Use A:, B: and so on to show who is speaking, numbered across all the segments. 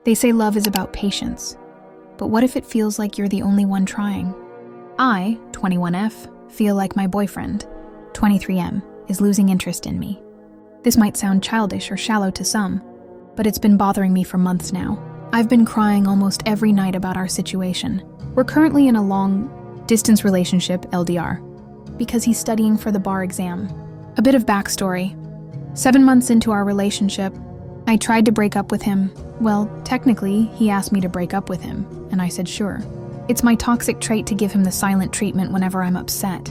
A: They say love is about patience, but what if it feels like you're the only one trying? I, 21F, feel like my boyfriend, 23M, is losing interest in me. This might sound childish or shallow to some, but it's been bothering me for months now. I've been crying almost every night about our situation. We're currently in a long-distance relationship, LDR, because he's studying for the bar exam. A bit of backstory. 7 months into our relationship, I tried to break up with him. Well, technically, he asked me to break up with him, and I said sure. It's my toxic trait to give him the silent treatment whenever I'm upset.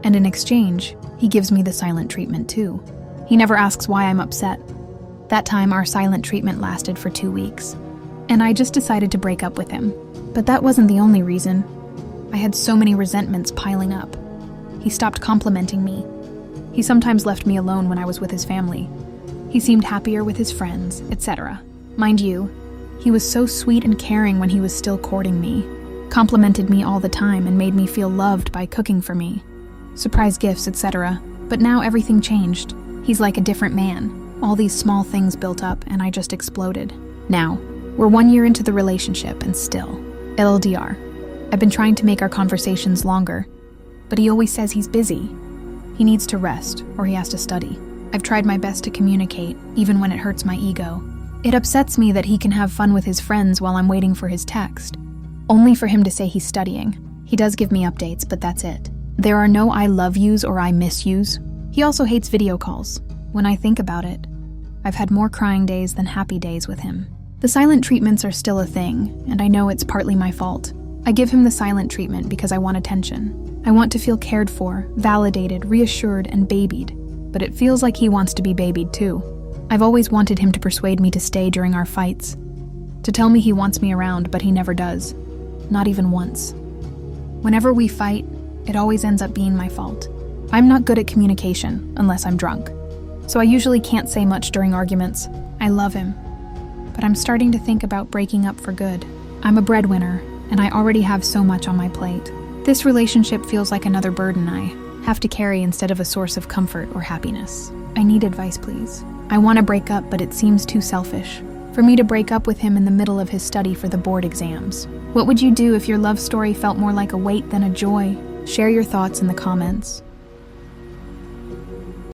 A: And in exchange, he gives me the silent treatment too. He never asks why I'm upset. That time, our silent treatment lasted for 2 weeks, and I just decided to break up with him. But that wasn't the only reason. I had so many resentments piling up. He stopped complimenting me. He sometimes left me alone when I was with his family. He seemed happier with his friends, etc. Mind you, he was so sweet and caring when he was still courting me, complimented me all the time and made me feel loved by cooking for me, surprise gifts, etc. But now everything changed. He's like a different man. All these small things built up and I just exploded. Now, we're 1 year into the relationship and still, LDR. I've been trying to make our conversations longer, but he always says he's busy. He needs to rest or he has to study. I've tried my best to communicate, even when it hurts my ego. It upsets me that he can have fun with his friends while I'm waiting for his text, only for him to say he's studying. He does give me updates, but that's it. There are no I love yous or I miss yous. He also hates video calls. When I think about it, I've had more crying days than happy days with him. The silent treatments are still a thing, and I know it's partly my fault. I give him the silent treatment because I want attention. I want to feel cared for, validated, reassured, and babied. But it feels like he wants to be babied too. I've always wanted him to persuade me to stay during our fights, to tell me he wants me around, but he never does. Not even once. Whenever we fight, it always ends up being my fault. I'm not good at communication, unless I'm drunk. So I usually can't say much during arguments. I love him, but I'm starting to think about breaking up for good. I'm a breadwinner, and I already have so much on my plate. This relationship feels like another burden I have to carry instead of a source of comfort or happiness. I need advice, please. I want to break up, but it seems too selfish for me to break up with him in the middle of his study for the board exams. What would you do if your love story felt more like a weight than a joy? Share your thoughts in the comments.